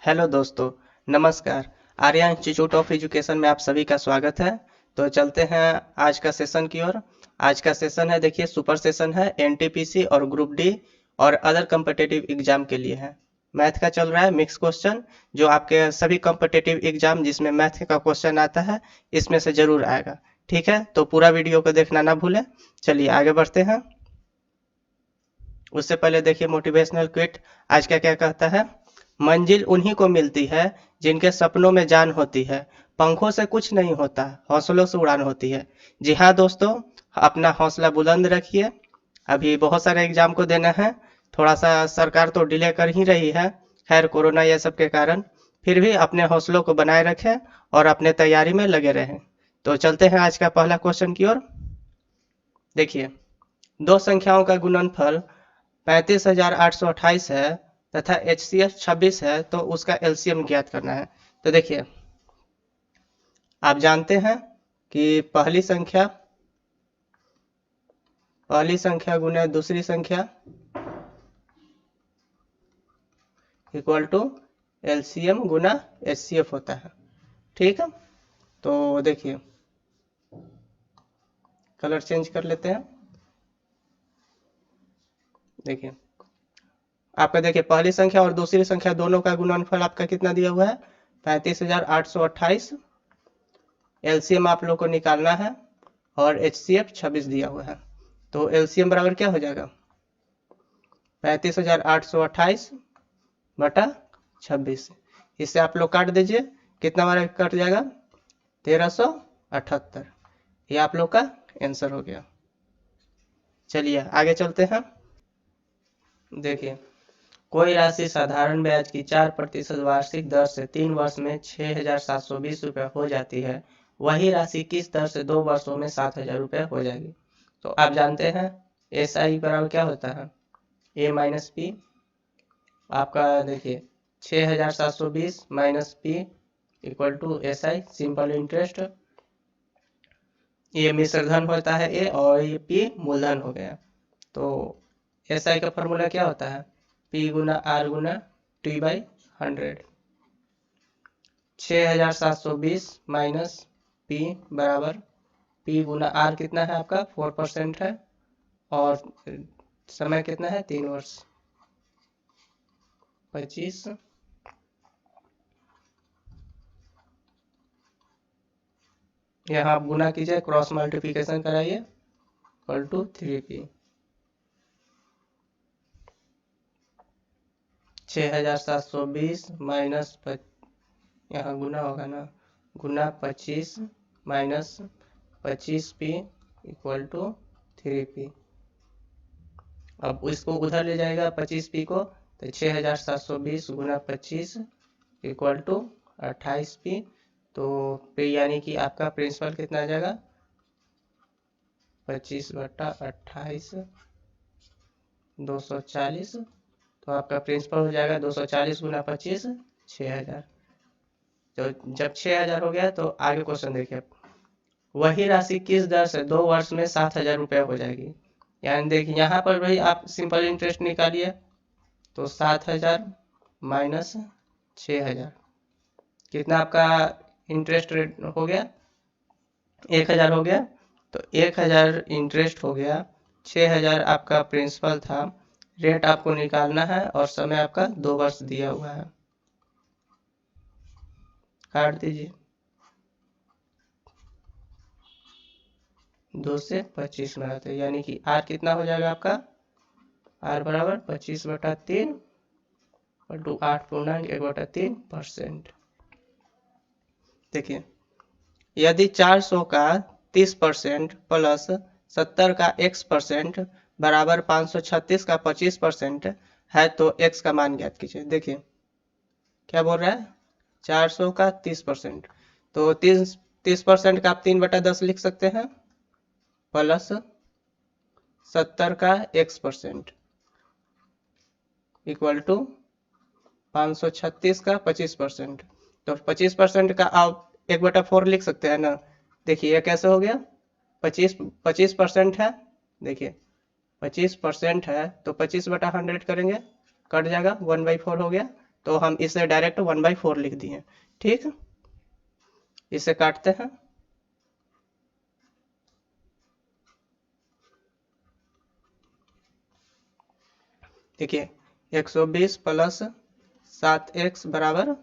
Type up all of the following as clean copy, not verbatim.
Hello दोस्तों, नमस्कार। Arya institute of education में आप सभी का स्वागत है। तो चलते हैं आज का सेशन की ओर। आज का सेशन है, देखिए सुपर सेशन है, एनटीपीसी और ग्रुप डी और अदर कम्पिटिटिव एग्जाम के लिए है। मैथ का चल रहा है मिक्स क्वेश्चन, जो आपके सभी कम्पिटिटिव एग्जाम जिसमें मैथ का क्वेश्चन आता है इसमें से जरूर आएगा। ठीक है, तो पूरा वीडियो को देखना ना भूलें। चलिए आगे बढ़ते हैं। उससे पहले देखिए मोटिवेशनल क्विट आज का क्या कहता है। मंजिल उन्हीं को मिलती है जिनके सपनों में जान होती है। पंखों से कुछ नहीं होता, हौसलों से उड़ान होती है। जी हाँ दोस्तों, अपना हौसला बुलंद रखिए। अभी बहुत सारे एग्जाम को देना है। थोड़ा सा सरकार तो डिले कर ही रही है, खैर कोरोना ये सब के कारण। फिर भी अपने हौसलों को बनाए रखें और अपने तैयारी में लगे रहें। तो चलते हैं आज का पहला क्वेश्चन की ओर। देखिए, दो संख्याओं का गुणनफल 35,828 है तथा HCF 26 है, तो उसका LCM ज्ञात करना है। तो देखिए, आप जानते हैं कि पहली संख्या गुना दूसरी संख्या इक्वल टू LCM गुना HCF होता है। ठीक है, तो देखिए कलर चेंज कर लेते हैं। देखिए आपका, देखिए पहली संख्या और दूसरी संख्या दोनों का गुणनफल आपका कितना दिया हुआ है, 35,828। LCM आप लोग को निकालना है और HCF 26 दिया हुआ है। तो LCM बराबर क्या हो जाएगा, 35,828 बटा 26। इससे आप लोग काट दीजिए, कितना बार कट जाएगा, 1378। ये आप लोग का आंसर हो गया। चलिए आगे चलते हैं। देखिए, कोई राशि साधारण ब्याज की 4% वार्षिक दर से 3 वर्ष में 6,720 रुपये हो जाती है। वही राशि किस दर से 2 वर्षों में 7,000 रुपये हो जाएगी। तो आप जानते हैं SI बराबर क्या होता है, A माइनस पी। आपका देखिए 6,720 minus P equal to SI, simple interest. ये मिश्रधन होता है A और ये P मूलधन हो गया। तो SI का फॉर्मूला क्या होता है, P गुना R गुना T/100। 6,720 माइनस P बराबर P गुना R कितना है आपका 4% है, और समय कितना है 3 वर्ष, 25। यहाँ आप गुना कीजिए, क्रॉस मल्टीप्लिकेशन कराइए, इक्वल टू 3P। 6,720 माइनस, यहाँ गुना होगा ना, गुना 25 minus 25P equal to 3P। अब इसको उधर ले जाएगा 25P को, तो 6,720 गुना 25 इक्वल टू 28P। तो P यानी कि आपका प्रिंसिपल कितना आ जाएगा, 25 बटा 28 240। तो आपका प्रिंसिपल हो जाएगा 240 गुना 25 6,000। तो जब 6,000 हो गया तो आगे क्वेश्चन देखिए, वही राशि किस दर से 2 वर्ष में 7,000 रुपये हो जाएगी। यानी देखिए यहाँ पर भाई आप सिंपल इंटरेस्ट निकालिए, तो 7,000 माइनस 6,000, कितना आपका इंटरेस्ट रेट हो गया, 1,000 हो गया। तो 1,000 इंटरेस्ट हो गया, 6,000 आपका प्रिंसिपल था। रेट आपको निकालना है और समय आपका 2 वर्ष दिया हुआ है, काट दीजिए, 2 से 25 में आते, यानी कि R कितना हो जाएगा आपका, R बराबर 25 बटा 3 टू 8.1/3%। देखिए, यदि 400 का 30% प्लस 70 का x% बराबर 536 का 25% है, तो x का मान ज्ञात कीजिए। देखिए क्या बोल रहा है, 400 का 30%, तो 30% का आप 3/10 लिख सकते हैं, प्लस 70 का x% इक्वल टू 536 का 25%। तो 25% का आप 1/4 लिख सकते हैं ना। देखिए ये कैसे हो गया, 25% है, देखिए 25% है तो 25/100 करेंगे, कट जाएगा, 1/4 हो गया। तो हम इसे डायरेक्ट 1/4 लिख दिए। ठीक, इसे काटते हैं। देखिए 120 प्लस 7x बराबर,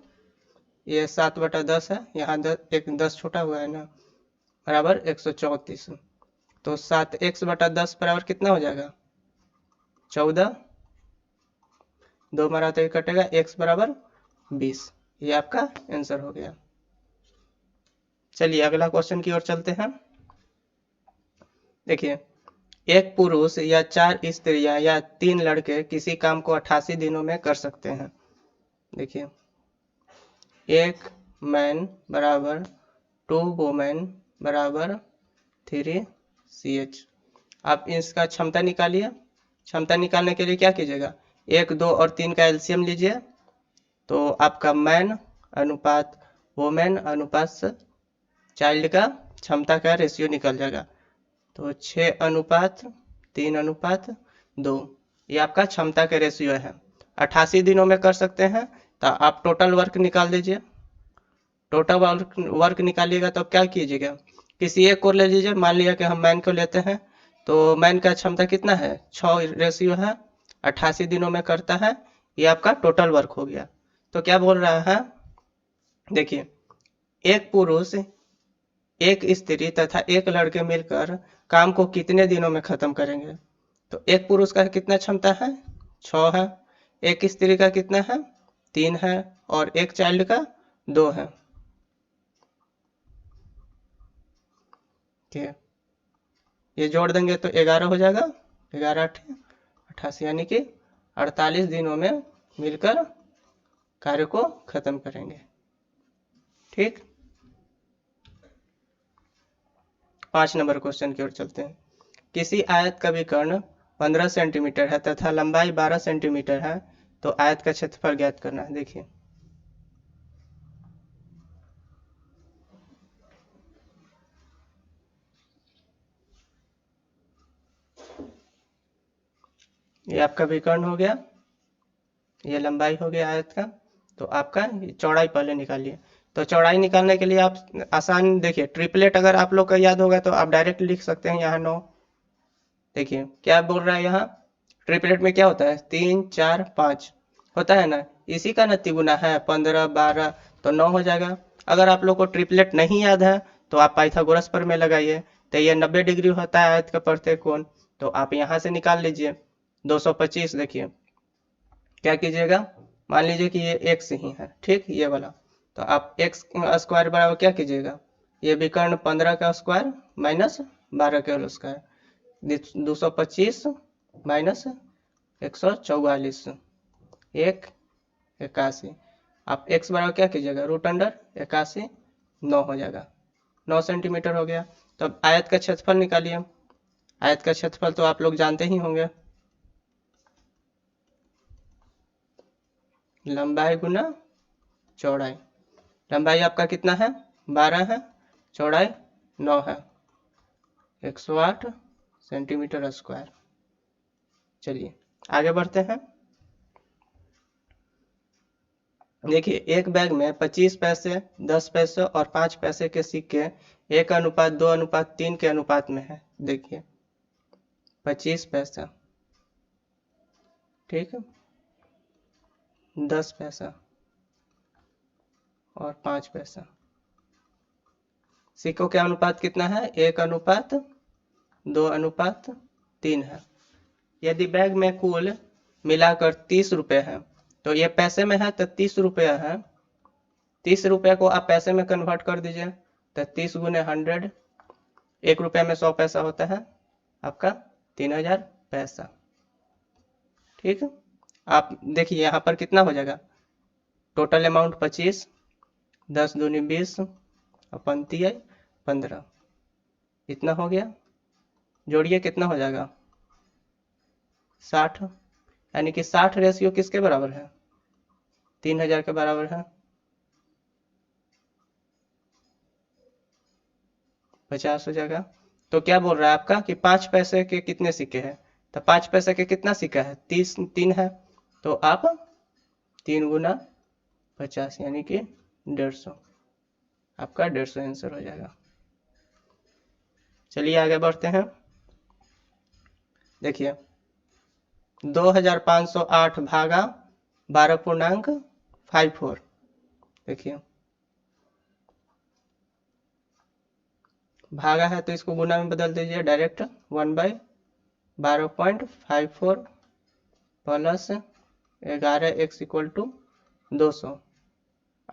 ये 7/10 है, यहाँ एक 10 छूटा हुआ है ना, बराबर 134। तो 7x/10 बराबर कितना हो जाएगा? 14। 2 मारा तो ये कटेगा, x बराबर 20। ये आपका आंसर हो गया। चलिए अगला क्वेश्चन की ओर चलते हैं। देखिए एक पुरुष या 4 स्त्रियां या 3 लड़के किसी काम को 88 दिनों में कर सकते हैं। देखिए एक मैन बराबर 2 वुमेन बराबर 3 CH। आप इसका क्षमता निकालिए। क्षमता निकालने के लिए क्या कीजिएगा, 1, 2 और 3 का एलसीएम लीजिए, तो आपका मैन अनुपात वुमेन अनुपात चाइल्ड का क्षमता का रेशियो निकल जाएगा। तो 6:3:2 ये आपका क्षमता के रेशियो है। 88 दिनों में कर सकते हैं, तो आप टोटल वर्क निकाल दीजिए। टोटल वर्क निकालिएगा तो क्या कीजिएगा, किसी एक को ले लीजिए। मान लिया कि हम मैन को लेते हैं, तो मैन का क्षमता कितना है, 6 रेशियो है, 88 दिनों में करता है। ये आपका टोटल वर्क हो गया। तो क्या बोल रहा है, देखिए एक पुरुष, एक स्त्री तथा एक लड़के मिलकर काम को कितने दिनों में खत्म करेंगे। तो एक पुरुष का कितना क्षमता है, 6 है, एक स्त्री का कितना है, 3 है, और एक चाइल्ड का 2 है। ठीक है, ये जोड़ देंगे तो 11 हो जाएगा, 11 88, यानी कि 48 दिनों में मिलकर कार्य को खत्म करेंगे। ठीक, 5 नंबर क्वेश्चन की ओर चलते हैं। किसी आयत का विकर्ण 15 सेंटीमीटर है तथा लंबाई 12 सेंटीमीटर है, तो आयत का क्षेत्रफल ज्ञात करना है। देखिए ये आपका विकर्ण हो गया, ये लंबाई हो गया आयत का। तो आपका चौड़ाई पहले निकालिए। तो चौड़ाई निकालने के लिए आप आसान, देखिए ट्रिपलेट अगर आप लोग का याद होगा तो आप डायरेक्ट लिख सकते हैं यहाँ 9। देखिए क्या बोल रहा है यहाँ, ट्रिपलेट में क्या होता है, 3 4 5 होता है ना, इसी का न तिगुना है 15 12, तो 9 हो जाएगा। अगर आप लोग को ट्रिपलेट नहीं याद है तो आप पाइथागोरस पर में लगाइए। तो ये 90 डिग्री होता है आयत का प्रत्येक कोण, तो आप यहाँ से निकाल लीजिए 225। देखिए क्या कीजिएगा, मान लीजिए कि ये x ही है, ठीक, ये वाला, तो आप x स्क्वायर बराबर क्या कीजिएगा, ये विकर्ण 15 का स्क्वायर माइनस 12 का स्क्वायर, 225 माइनस 144, 181। आप x बराबर क्या कीजिएगा, रूट अंडर 81, 9 हो जाएगा, 9 सेंटीमीटर हो गया। तो अब आयत का क्षेत्रफल निकालिए। आयत का क्षेत्रफल तो आप लोग जानते ही होंगे, लंबाई गुना चौड़ाई। लंबाई आपका कितना है, 12 है, चौड़ाई 9 है, 108 सेंटीमीटर स्क्वायर। चलिए आगे बढ़ते हैं। देखिए एक बैग में 25 पैसे, 10 पैसे और 5 पैसे के सिक्के 1:2:3 के अनुपात में है। देखिए 25 पैसा, ठीक है, 10 पैसा और 5 पैसा। सिक्कों का अनुपात कितना है, 1:2:3 है। यदि बैग में कुल मिलाकर 30 रुपये है, तो ये पैसे में है तो 30 रुपया है, 30 रुपये को आप पैसे में कन्वर्ट कर दीजिए। तो 30 गुने 100, 1 रुपये में 100 पैसा होता है, आपका 3000 पैसा। ठीक है, आप देखिए यहाँ पर कितना हो जाएगा, टोटल अमाउंट 25, 10 दूनी 20 और 35 15, इतना हो गया। जोड़िए कितना हो जाएगा, 60, यानी कि 60 रेशियो किसके बराबर है, 3000 के बराबर है। 50 हो जाएगा। तो क्या बोल रहा है आपका कि 5 पैसे के कितने सिक्के हैं, तो 5 पैसे के कितना सिक्का है, 3 है, तो आप 3 गुना 50 यानी कि 150, आपका 150 आंसर हो जाएगा। चलिए आगे बढ़ते हैं। देखिए 2508 भागा 12.54, देखिए भागा है तो इसको गुना में बदल दीजिए direct, 1/12.54 plus 11x equal to 200।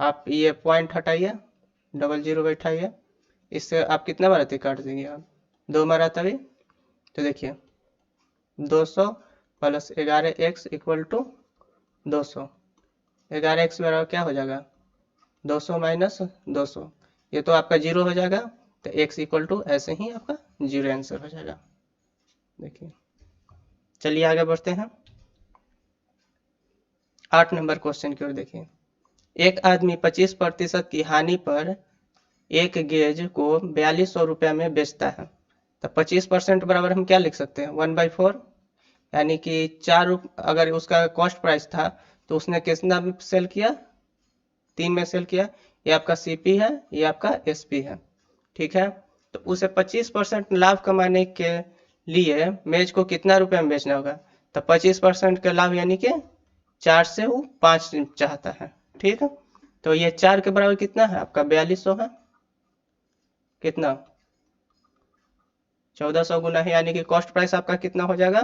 आप ये पॉइंट हटाइए, डबल जीरो बैठाइए, इससे आप कितना बार काट देंगे, आप 2 मारा तभी। तो देखिए 200 plus 11x equal to 200, 11x बराबर क्या हो जाएगा, 200 माइनस 200, ये तो आपका जीरो हो जाएगा, तो x इक्वल टू ऐसे ही आपका जीरो आंसर हो जाएगा। देखिए चलिए आगे बढ़ते हैं 8 नंबर क्वेश्चन की ओर। देखिए एक आदमी 25% की हानि पर एक गेज को 4200 रुपया में बेचता है, तो 25% बराबर हम क्या लिख सकते हैं, 1/4, यानी कि 4 अगर उसका कॉस्ट प्राइस था तो उसने कितना में सेल किया, 3 में सेल किया। ये आपका सीपी है, ये आपका एसपी है, ठीक है। तो उसे 25% लाभ कमाने के लिए मेज को कितना रुपया में बेचना होगा, तो 25% का लाभ यानी कि 4 से वो 5 चाहता है, ठीक है। तो ये 4 के बराबर कितना है आपका 4200 है, कितना 1400 गुना है, यानी कि कॉस्ट प्राइस आपका कितना हो जाएगा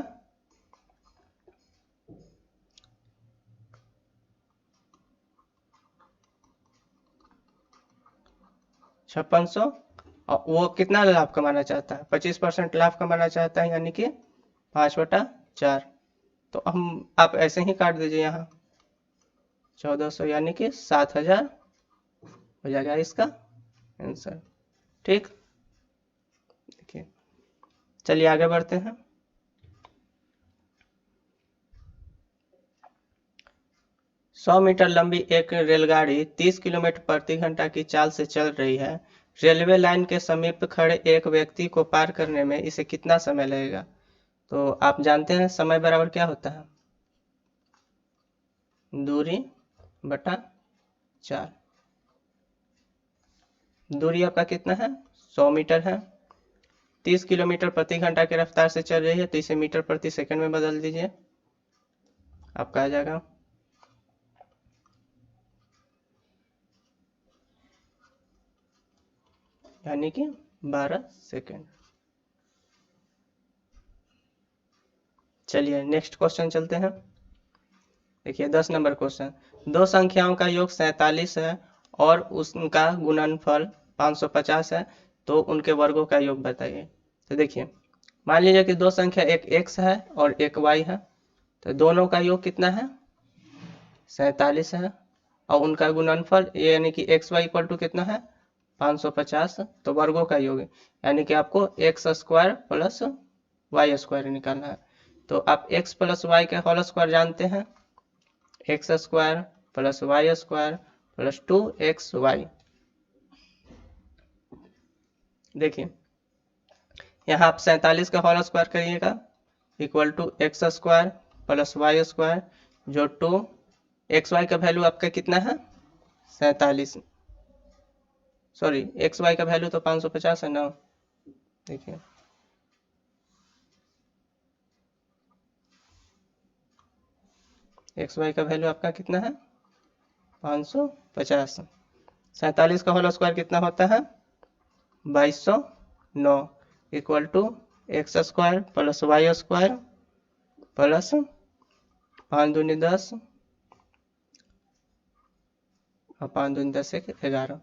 5600। और वो कितना लाभ कमाना चाहता है, 25% लाभ कमाना चाहता है, यानी कि 5/4। तो हम आप ऐसे ही काट दीजिए यहाँ 1400 यानी कि 7000 हो जाएगा इसका आंसर, ठीक। देखिए चलिए आगे बढ़ते हैं। सौ मीटर लंबी एक रेलगाड़ी 30 किलोमीटर प्रति घंटा की चाल से चल रही है। रेलवे लाइन के समीप खड़े एक व्यक्ति को पार करने में इसे कितना समय लगेगा। तो आप जानते हैं समय बराबर क्या होता है, दूरी बटा 4। दूरी आपका कितना है 100 मीटर है, 30 किलोमीटर प्रति घंटा की रफ्तार से चल रही है, तो इसे मीटर प्रति सेकंड में बदल दीजिए, आपका आ जाएगा यानी कि 12 सेकंड। चलिए नेक्स्ट क्वेश्चन चलते हैं। देखिए 10 नंबर क्वेश्चन, दो संख्याओं का योग 47 है और उसका गुणनफल 550 है, तो उनके वर्गों का योग बताइए। तो देखिए मान लीजिए कि दो संख्या, एक x है और एक y है, तो दोनों का योग कितना है 47 है, और उनका गुणनफल यानी कि एक्स वाई इक्वल टू कितना है 550, तो वर्गों का योग यानी कि आपको x square plus y square निकालना है। तो आप x प्लस वाई का होल स्क्वायर जानते हैं, x square plus y square plus 2xy। देखिए यहाँ आप 47 का होल स्क्वायर करिएगा equal to x square plus y square, जो 2xy का वैल्यू आपका कितना है 47, सॉरी xy का वैल्यू तो 550 है ना। देखिए xy का वैल्यू आपका कितना है 550, 47 का होल स्क्वायर कितना होता है 2209 equal to x square plus y square plus 5 दूनी 10 और 5 दूनी 10 एक 11।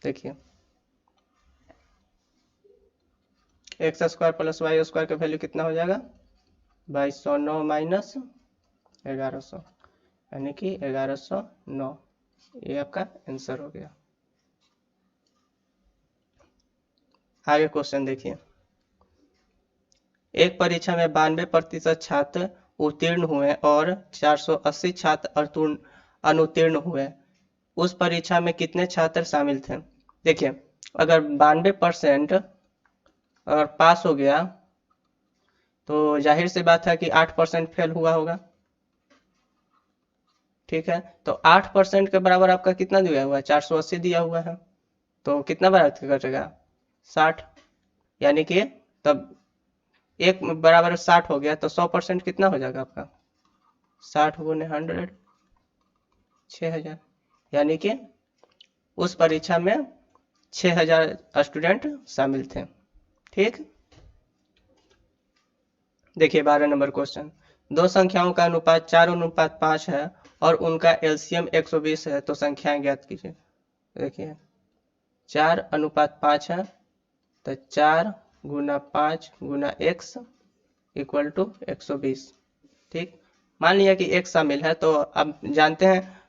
देखिए x square plus y square का वैल्यू कितना हो जाएगा 2209 माइनस 1100, यानी कि 1109, ये आपका आंसर हो गया। आगे क्वेश्चन देखिए, एक परीक्षा में 92% छात्र उत्तीर्ण हुए और 480 छात्र अनुत्तीर्ण हुए, उस परीक्षा में कितने छात्र शामिल थे। देखिए अगर 92% अगर पास हो गया तो जाहिर सी बात है कि 8% फेल हुआ होगा, ठीक है, तो 8% के बराबर आपका कितना दिया हुआ है, 480 दिया हुआ है, तो कितना बराबर कटेगा, 60, यानी कि तब एक बराबर 60 हो गया, तो 100% कितना हो जाएगा आपका, 60 गुने 100, 6000, यानी कि उस परीक्षा में 6000 स्टूडेंट शामिल थे। ठीक, देखिए 12 नंबर क्वेश्चन, दो संख्याओं का अनुपात 4:5 है और उनका एलसीएम 120 है, तो संख्याएं ज्ञात कीजिए। देखिए 4:5 है, तो 4 गुना 5 गुना x इक्वल टू 120। ठीक, मान लिया कि x शामिल है, तो अब जानते हैं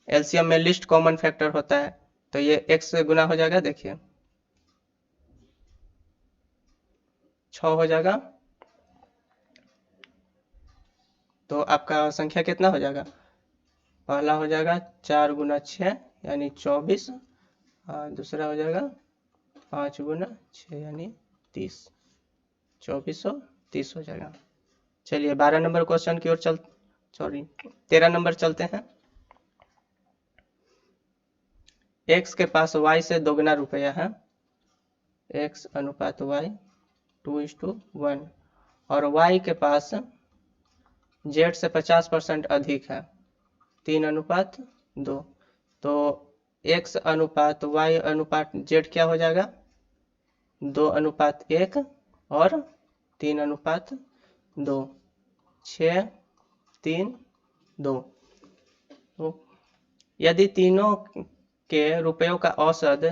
एलसीएम में लिस्ट कॉमन फैक्टर होता है, तो ये x से गुना हो जाएगा, देखिए 6 हो जाएगा, तो आपका संख्या कितना हो जाएगा, पहला हो जाएगा 4 गुना 6 यानी 24, और दूसरा हो जाएगा 5 गुना 6 यानी 30, 2430 हो जाएगा। चलिए 12 नंबर क्वेश्चन की ओर 13 नंबर चलते हैं। x के पास y से दोगुना रुपया है, x अनुपात y 2:1, और y के पास z से 50% अधिक है, 3:2, तो x अनुपात y अनुपात z क्या हो जाएगा, 2:1 और 3:2, 6, 3, 2। तो यदि तीनों के रुपयों का औसत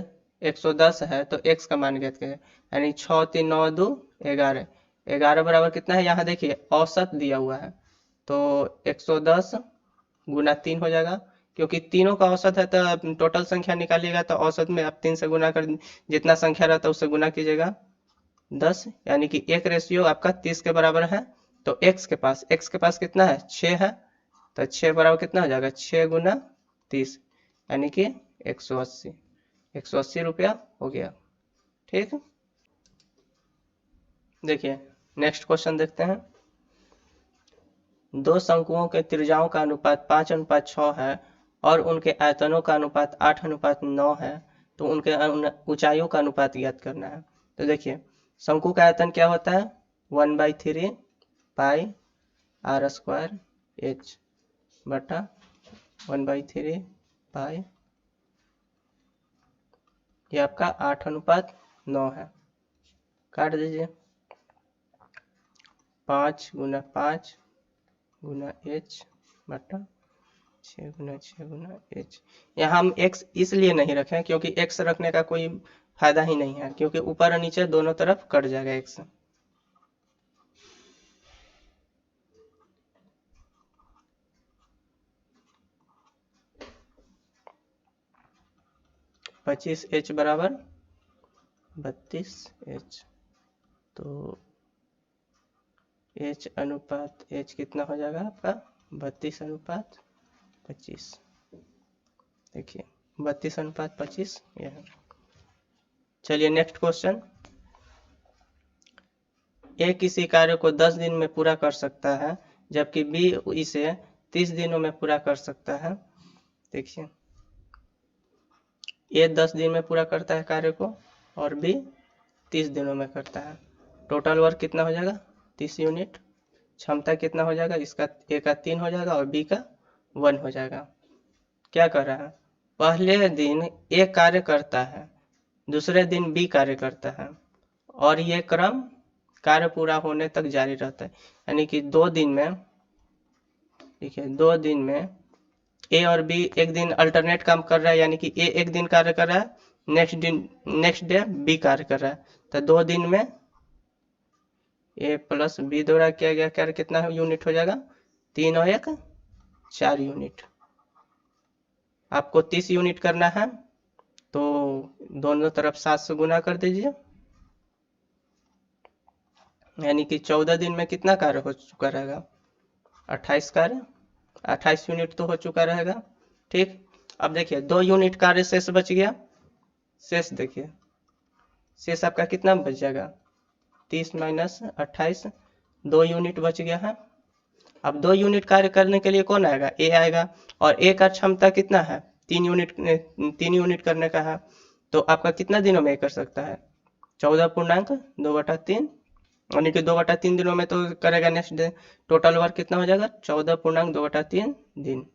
110 है, तो x का मान ज्ञात करें, यानी 6, 3, 9, 2, 11, 11 बराबर कितना है, यहाँ देखिए औसत दिया हुआ है, तो 110 गुना 3 हो जाएगा, क्योंकि तीनों का औसत है तो टोटल संख्या निकालिएगा, तो औसत में आप 3 से गुना कर, जितना संख्या रहता है उससे गुना कीजिएगा 10, यानी कि एक रेशियो आपका 30 के बराबर है, तो x के पास कितना है, 6 है, तो 6 बराबर कितना हो जाएगा, 6 गुना 30, यानी कि 180 रुपया हो गया। ठीक, देखिए नेक्स्ट क्वेश्चन देखते हैं, दो शंकुओं के त्रिज्याओं का अनुपात 5:6 है और उनके आयतनों का अनुपात 8:9 है, तो उनके ऊंचाइयों का अनुपात ज्ञात करना है। तो देखिए शंकु का आयतन क्या होता है, 1/3 पाई r स्क्वायर h बटा 1/3 पाई, ये आपका 8:9 है, काट दीजिए, 5 गुना 5 गुना h बटा 6 गुना 6 गुना h। यहाँ हम x इसलिए नहीं रखें क्योंकि x रखने का कोई फायदा ही नहीं है, क्योंकि ऊपर और नीचे दोनों तरफ कट जाएगा x। पच्चीस h बराबर 32h, तो h अनुपात h कितना हो जाएगा आपका, 32:25। देखिए 32:25 यह है। चलिए नेक्स्ट क्वेश्चन, ए किसी कार्य को 10 दिन में पूरा कर सकता है जबकि बी इसे 30 दिनों में पूरा कर सकता है। देखिए ए 10 दिन में पूरा करता है कार्य को और बी 30 दिनों में करता है, टोटल वर्क कितना हो जाएगा, 30 यूनिट, क्षमता कितना हो जाएगा, इसका ए का 3 हो जाएगा और बी का 1 हो जाएगा। क्या कर रहा है, पहले दिन ए कार्य करता है, दूसरे दिन बी कार्य करता है, और ये क्रम कार्य पूरा होने तक जारी रहता है, यानी कि 2 दिन में, देखिए 2 दिन में ए और बी एक दिन अल्टरनेट काम कर रहा है, यानी कि ए एक दिन कार्य कर रहा है, नेक्स्ट डे बी कार्य कर रहा है, तो 2 दिन में ए प्लस बी द्वारा किया गया कार्य कितना यूनिट हो जाएगा, 3 और 1 4 यूनिट। आपको 30 यूनिट करना है, तो दोनों तरफ 7 से गुना कर दीजिए, यानी कि 14 दिन में कितना कार्य हो चुका रहेगा, 28 यूनिट तो हो चुका रहेगा। ठीक, अब देखिए 2 यूनिट कार्य शेष बच गया, शेष देखिए शेष आपका कितना बच जाएगा, 30 - 28, 2 यूनिट बच गया है। अब 2 यूनिट कार्य करने के लिए कौन आएगा, ए आएगा, और ए का क्षमता कितना है, 3 यूनिट करने का है, तो आपका कितना दिनों में ये कर सकता है, 14.2/3, यानी कि 2/3 दिनों में तो करेगा नेक्स्ट डे। टोटल वर्क कितना हो जाएगा, 14.2/3 दिन,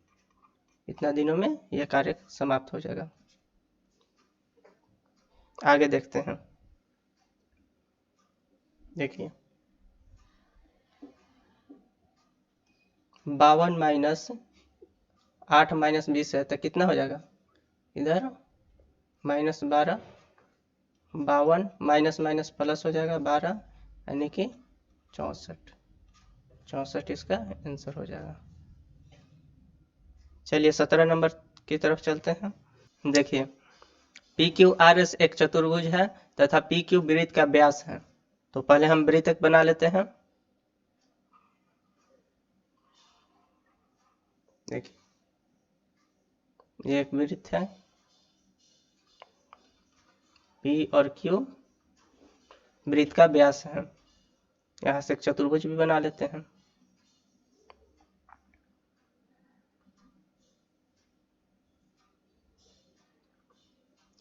इतना दिनों में यह कार्य समाप्त हो जाएगा। आगे देखते हैं, देखिए 52 माइनस 8 माइनस 20 है तो कितना हो जाएगा, इधर -12, 52 माइनस माइनस प्लस हो जाएगा 12, यानी कि 64 इसका आंसर हो जाएगा। चलिए 17 नंबर की तरफ चलते हैं। देखिए पी क्यू आर एस एक चतुर्भुज है तथा पी क्यू वृत्त का व्यास है। तो पहले हम वृत्त बना लेते हैं। देखिए ये एक वृत्त है, पी और क्यू वृत्त का व्यास है। यहाँ से एक चतुर्भुज भी बना लेते हैं।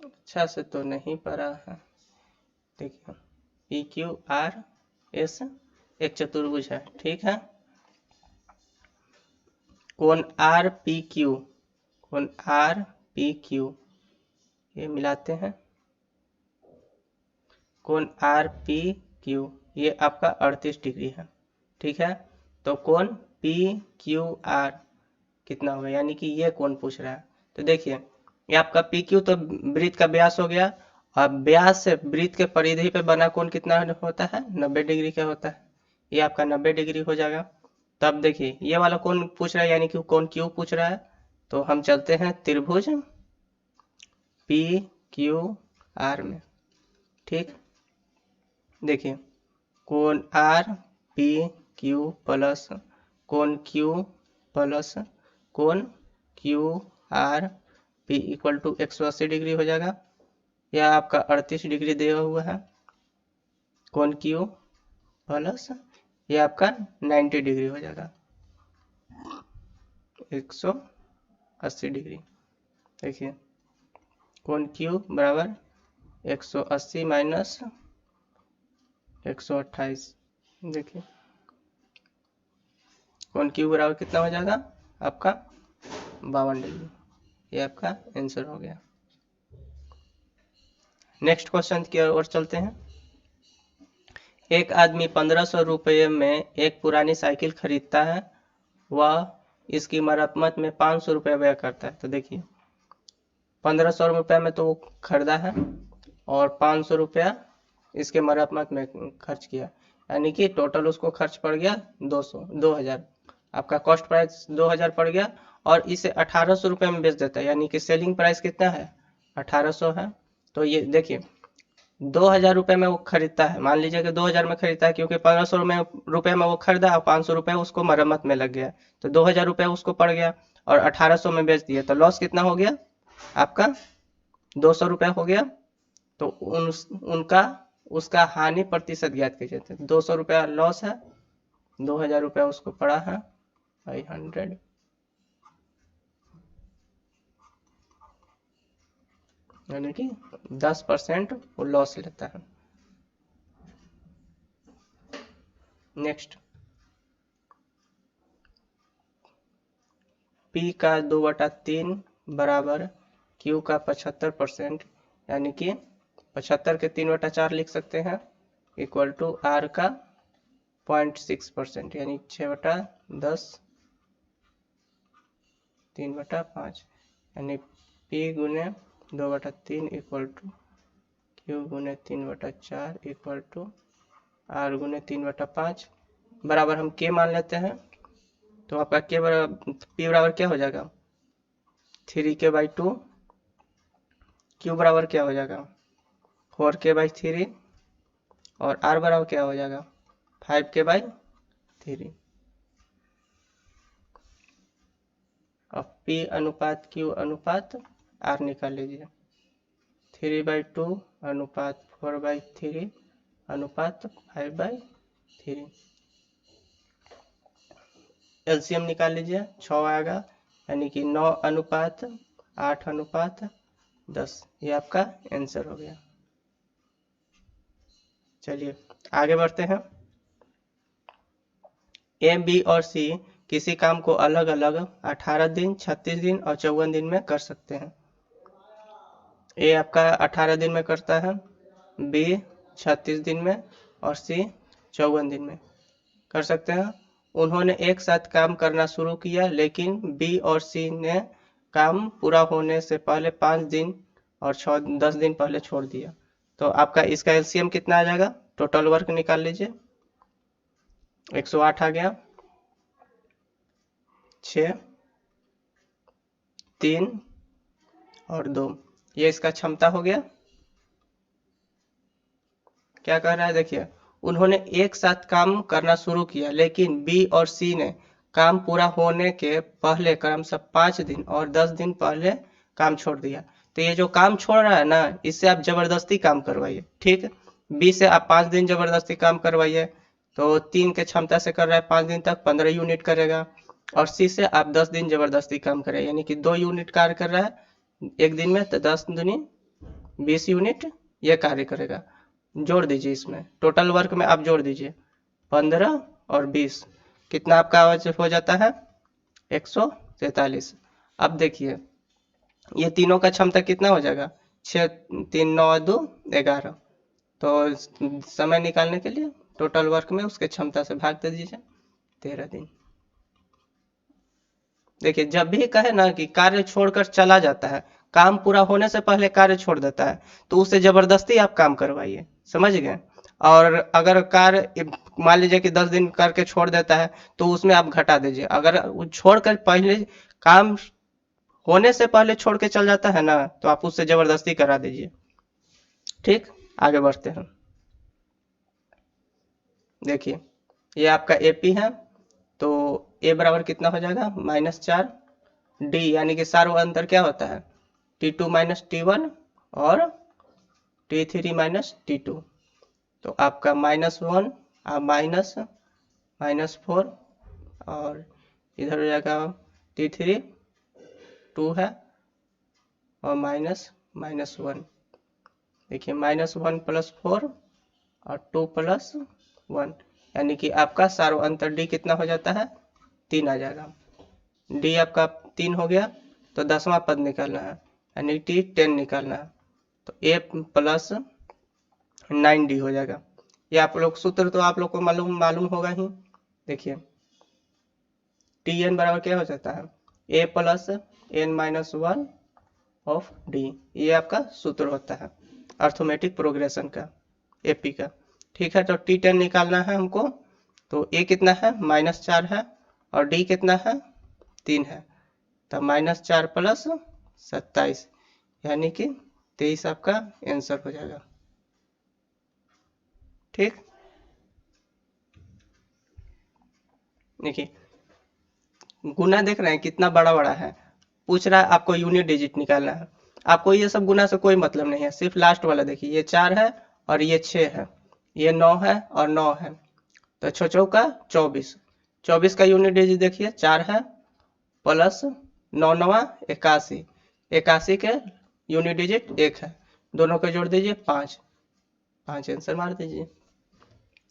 अच्छा से तो नहीं पढ़ा है। देखिए पी क्यू आर एस एक चतुर्भुज है, ठीक है। कोण आर पी क्यू, कोण आर पी क्यू ये मिलाते हैं, कोण आर पी क्यू ये आपका 38 डिग्री है, ठीक है। तो कोण पी क्यू आर कितना होगा, यानी कि ये कोण पूछ रहा है। तो देखिए ये आपका पी क्यू तो वृत्त का व्यास हो गया, और व्यास से वृत्त के परिधि पे बना कोण कितना होता है, 90 डिग्री का होता है। ये आपका 90 डिग्री हो जाएगा। तब देखिए ये वाला कोण पूछ रहा है, यानी कि कोण क्यू पूछ रहा है। तो हम चलते हैं त्रिभुज पी क्यू आर में, ठीक। देखिए कोण आर पी क्यू प्लस कोण क्यू प्लस कोण Q R P equal to 180 degree हो जाएगा। यह आपका 38 डिग्री दिया हुआ है। कोण क्यू प्लस ये आपका 90 डिग्री हो जाएगा, 180 डिग्री। देखिए कोण क्यू बराबर 180 माइनस 128। देखिए कोण क्यू बराबर कितना हो जाएगा आपका 52 डिग्री। ये आपका आंसर हो गया। नेक्स्ट क्वेश्चन की ओर चलते हैं। एक आदमी 1500 रुपये में एक पुरानी साइकिल खरीदता है, वह इसकी मरम्मत में 500 रुपये व्यय करता है। तो देखिए 1500 रुपये में तो वो खरीदा है और 500 रुपया इसके मरम्मत में खर्च किया, यानी कि टोटल उसको खर्च पड़ गया 2000। आपका कॉस्ट प्राइस 2000 पड़ गया, और इसे 1800 रुपये में बेच देता है, यानी कि सेलिंग प्राइस कितना है 1800 है। तो ये देखिए 2000 रुपये में वो खरीदता है, मान लीजिए कि 2000 में खरीदता है, क्योंकि 1500 रुपये में वो खरीदा और 500 रुपये उसको मरम्मत में लग गया, तो 2000 रुपये उसको पड़ गया और 1800 में बेच दिया, तो लॉस कितना हो गया आपका 200 रुपये हो गया। तो उनका उसका हानि प्रतिशत ज्ञात कीजिए। थे 200 रुपया लॉस है, 2000 रुपया उसको पड़ा है बाई 100, यानी कि 10% वो लॉस लेता है। नेक्स्ट P का 2/3 बराबर Q का 75%, यानी कि 75 के 3/4 लिख सकते हैं, इक्वल टू R का 0.6%, यानी 6/10 3/5, यानी P गुने 2/3 इक्वल टू Q गुने 3/4 इक्वल टू R गुने 3/5 बराबर हम K मान लेते हैं। तो आपका K बराबर P बराबर क्या हो जाएगा 3K/2, Q बराबर क्या हो जाएगा 4K/3, और R बराबर क्या हो जाएगा 5K/3। अब P अनुपात Q अनुपात R निकाल लीजिए, 3/2 अनुपात 4/3 अनुपात 5/3। एलसीएम निकाल लीजिए, 6 आएगा, यानी कि 9:8:10, ये आपका आंसर हो गया। चलिए आगे बढ़ते हैं। ए, बी और सी किसी काम को अलग अलग 18 दिन, 36 दिन और 54 दिन में कर सकते हैं। ए आपका 18 दिन में करता है, बी 36 दिन में और सी 54 दिन में कर सकते हैं। उन्होंने एक साथ काम करना शुरू किया, लेकिन बी और सी ने काम पूरा होने से पहले 5 दिन और 10 दिन पहले छोड़ दिया। तो आपका इसका एलसीएम कितना आ जाएगा? टोटल वर्क निकाल लीजिए। 108 आ गया, 6, 3 और 2, ये इसका क्षमता हो गया। क्या कह रहा है देखिए, उन्होंने एक साथ काम करना शुरू किया, लेकिन बी और सी ने काम पूरा होने के पहले क्रमशः 5 दिन और 10 दिन पहले काम छोड़ दिया। तो ये जो काम छोड़ रहा है ना, इससे आप जबरदस्ती काम करवाइए, ठीक है। बी से आप 5 दिन जबरदस्ती काम करवाइए, तो 3 के क्षमता से कर रहा है 5 दिन तक 15 यूनिट करेगा। और सी से आप 10 दिन जबरदस्ती काम करें, यानी कि 2 यूनिट कार्य कर रहा है एक दिन में, तो 10 दूनी 20 यूनिट ये कार्य करेगा। जोड़ दीजिए, इसमें टोटल वर्क में आप जोड़ दीजिए 15 और 20, कितना आपका हो जाता है? 143। अब देखिए ये तीनों का क्षमता कितना हो जाएगा? 6, 3, 9, 2, 11। तो समय निकालने के लिए टोटल वर्क में उसके क्षमता से भाग दे दीजिए, 13 दिन। देखिए जब भी कहे ना कि कार्य छोड़कर चला जाता है, काम पूरा होने से पहले कार्य छोड़ देता है, तो उससे जबरदस्ती आप काम करवाइए, समझ गए। और अगर कार्य मान लीजिए कि 10 दिन करके छोड़ देता है, तो उसमें आप घटा दीजिए। अगर वो छोड़कर पहले काम होने से पहले छोड़ के चल जाता है ना, तो आप उससे जबरदस्ती करा दीजिए, ठीक। आगे बढ़ते हैं। देखिए ये आपका एपी है, तो ए बराबर कितना हो जाएगा? -4 डी, यानी कि सार्व अंतर क्या होता है? T2 माइनस T1 और T3 माइनस T2। तो आपका -1 -4 और इधर हो जाएगा T3 2 है और -1। देखिए -1 + 4 और 2 + 1, यानी कि आपका सार्व अंतर डी कितना हो जाता है? 3 आ जाएगा। डी आपका 3 हो गया, तो 10वां पद निकालना है, यानी T10 निकालना है। तो A + 9D हो जाएगा। ये आप लोग सूत्र तो आप लोग को मालूम होगा ही। देखिए Tn बराबर क्या हो जाता है? A + n-1 ऑफ D, ये आपका सूत्र होता है अर्थमेटिक प्रोग्रेशन का, एपी का, ठीक है। तो T10 निकालना है हमको, तो A कितना है? -4 है और D कितना है? 3 है। तो -4 + 27, यानी कि 23 आपका आंसर हो जाएगा, ठीक। देखिए गुना देख रहे हैं कितना बड़ा बड़ा है, पूछ रहा है आपको यूनिट डिजिट निकालना है। आपको ये सब गुना से कोई मतलब नहीं है, सिर्फ लास्ट वाला देखिए, ये 4 है और ये 6 है, ये 9 है और 9 है, तो 6 चौका 24। 24 का यूनिट डिजिट देखिए 4 है, प्लस 9 9 81, 81 के यूनिट डिजिट 1 है, दोनों को जोड़ दीजिए 5, 5 आंसर मार दीजिए।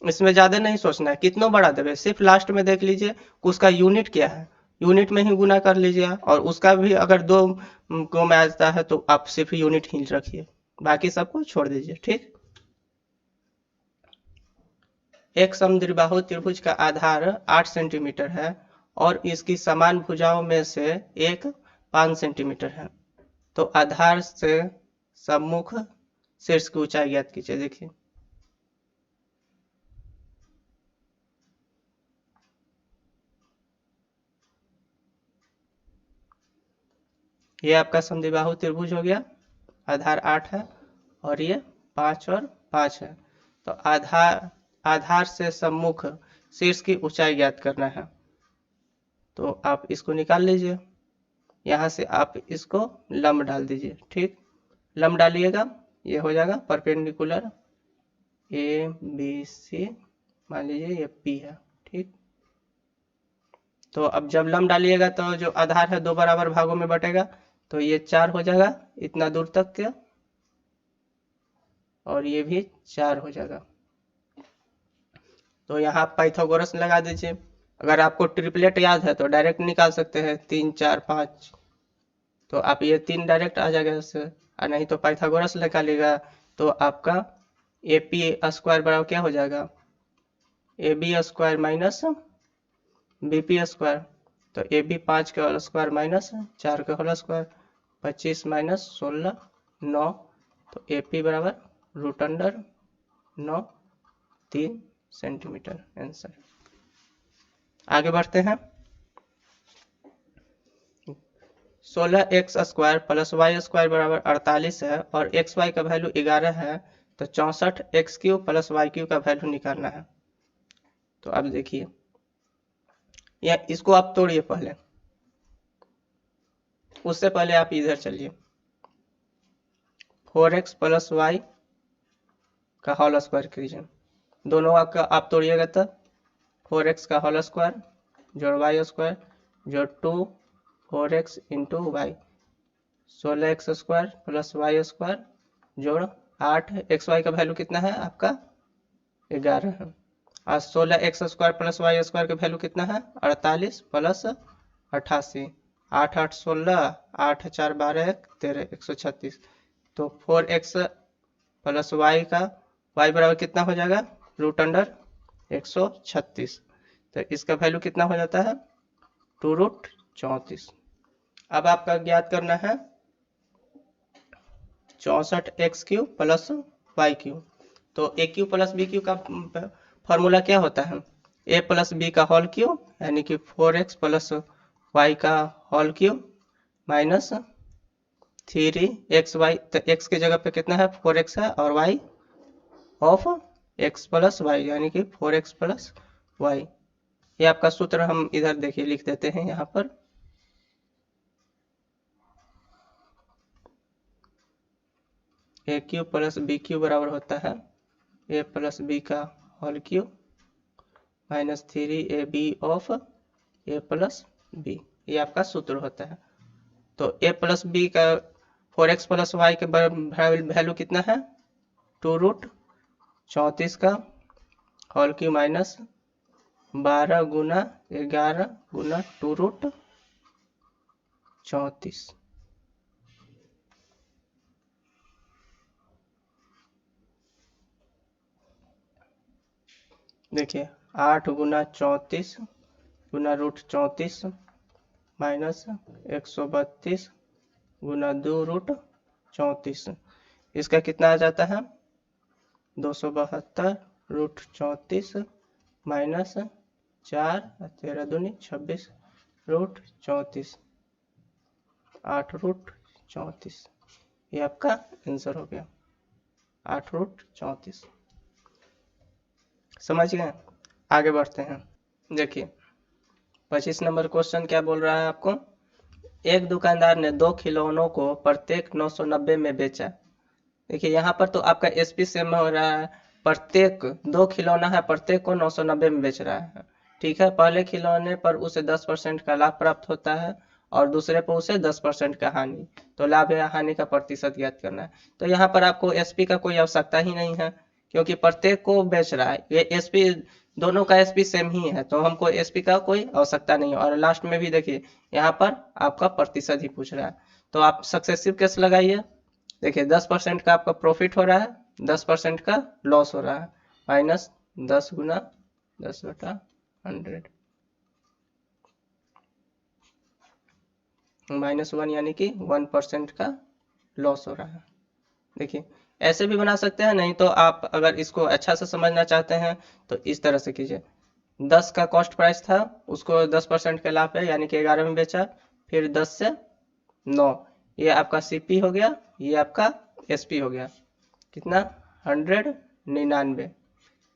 इसमें ज्यादा नहीं सोचना है कितना बड़ा देवे, सिर्फ लास्ट में देख लीजिए उसका यूनिट क्या है, यूनिट में ही गुना कर लीजिए। और उसका भी अगर 2 को में आता है तो आप सिर्फ यूनिट ही रखिए, बाकी सबको छोड़ दीजिए, ठीक। एक समद्विबाहु त्रिभुज का आधार 8 सेंटीमीटर है और इसकी समान भुजाओं में से एक 5 सेंटीमीटर है, तो आधार से सम्मुख शीर्ष की ऊंचाई ज्ञात कीजिए। देखिए ये आपका समद्विबाहु त्रिभुज हो गया, आधार 8 है और ये 5 और 5 है। तो आधार से सम्मुख शीर्ष की ऊंचाई ज्ञात करना है, तो आप इसको निकाल लीजिए। यहाँ से आप इसको लंब डाल दीजिए, ठीक। लंब डालिएगा, ये हो जाएगा परपेंडिकुलर ए बी सी, मान लीजिए ये पी है, ठीक। तो अब जब लम डालिएगा तो जो आधार है 2 बराबर भागों में बटेगा, तो ये 4 हो जाएगा इतना दूर तक के, और ये भी 4 हो जाएगा। तो यहाँ पाइथागोरस लगा दीजिए। अगर आपको ट्रिपलेट याद है तो डायरेक्ट निकाल सकते हैं, 3 4 5, तो आप ये 3 डायरेक्ट आ जाएगा इससे, और नहीं तो पाइथागोरस निकालिएगा तो आपका ए पी स्क्वायर बराबर क्या हो जाएगा, A B square minus B P square. तो ए बी 5 के होल स्क्वायर माइनस 4 के होल स्क्वायर, 25 माइनस 16 9, तो ए पी बराबर √9 3 सेंटीमीटर आंसर। आगे बढ़ते हैं। 16x square plus y square बराबर 48 है और एक्स वाई का वैल्यू 11 है, तो 64x³ प्लस y³ का वैल्यू निकालना है। तो अब देखिए, या इसको आप तोड़िए पहले, उससे पहले आप इधर चलिए। 4x प्लस वाई का होल स्क्वायर कीजिए, दोनों का आप तोड़िएगा तो 4x का होल स्क्वायर जोड़ वाई स्क्वायर जोड़ 2 4x into y, 16x square plus y square जोड़ 8, एक्स वाई का वैल्यू कितना है आपका 11 है, और 16x square plus y square का वैल्यू कितना है 48 प्लस 88, 8 8 16, 8 4 12 1 13 136। तो 4x प्लस वाई का y बराबर कितना हो जाएगा √136। तो इसका वैल्यू कितना हो जाता है 2√34। अब आपका ज्ञात करना है 64x³ प्लस y³। तो a³ प्लस b³ का फॉर्मूला क्या होता है, a प्लस b का होल क्यूब यानी कि 4x प्लस y का होल क्यूब माइनस 3xy, तो x की जगह पे कितना है 4x है, और y of x plus y यानी कि 4x प्लस वाई। ये आपका सूत्र हम इधर देखिए लिख देते हैं यहाँ पर। a³ प्लस b³ बराबर होता है a प्लस b का whole cube minus 3ab of a plus b, ये आपका सूत्र होता है। तो a प्लस b का 4x प्लस वाई के वैल्यू कितना है 2√34 का होल क्यूब माइनस 12 गुना 11 गुना 2√34। देखिए 8 गुना 34 गुना √34 माइनस 132 गुना 2√34, इसका कितना आ जाता है 272 √34 माइनस 4 13 दूनी 26 √34 8√34। ये आपका आंसर हो गया 8√34। समझ गए। आगे बढ़ते हैं। देखिए 25 नंबर क्वेश्चन क्या बोल रहा है आपको, एक दुकानदार ने 2 खिलौनों को प्रत्येक 990 में बेचा। देखिए यहाँ पर तो आपका एसपी सेम हो रहा है, प्रत्येक 2 खिलौना है, प्रत्येक को 990 में बेच रहा है। ठीक है, पहले खिलौने पर उसे 10% का लाभ प्राप्त होता है और दूसरे पर उसे 10% का हानि। तो लाभ या हानि का प्रतिशत ज्ञात करना है। तो यहाँ पर आपको एसपी का कोई आवश्यकता ही नहीं है, क्योंकि प्रत्येक को बेच रहा है, ये एसपी दोनों का एसपी सेम ही है, तो हमको एसपी का कोई आवश्यकता नहीं है। और लास्ट में भी देखिए यहाँ पर आपका प्रतिशत ही पूछ रहा है, तो आप सक्सेसिव केस लगाइए। देखिए 10% का आपका प्रॉफिट हो रहा है, 10% का लॉस हो रहा है, माइनस 10 गुना 10/100 -1 यानी कि 1% का लॉस हो रहा है। देखिए ऐसे भी बना सकते हैं, नहीं तो आप अगर इसको अच्छा से समझना चाहते हैं तो इस तरह से कीजिए। 10 का कॉस्ट प्राइस था, उसको 10% के लाभ है यानी कि 11 में बेचा, फिर 10 से 9, ये आपका सीपी हो गया, ये आपका एसपी हो गया। कितना 199।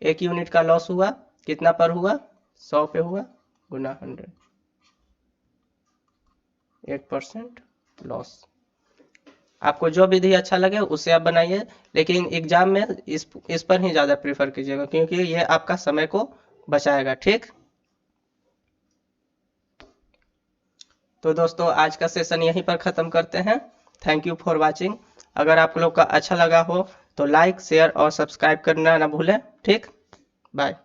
एक यूनिट का लॉस हुआ, कितना पर हुआ 100 पे हुआ, गुना 100, 8% लॉस। आपको जो विधि अच्छा लगे उसे आप बनाइए, लेकिन एग्जाम में इस पर ही ज़्यादा प्रीफर कीजिएगा, क्योंकि ये आपका समय को बचाएगा। ठीक। तो दोस्तों आज का सेशन यहीं पर ख़त्म करते हैं। Thank you for watching. अगर आप लोग का अच्छा लगा हो तो लाइक शेयर और सब्सक्राइब करना ना भूलें। ठीक, बाय।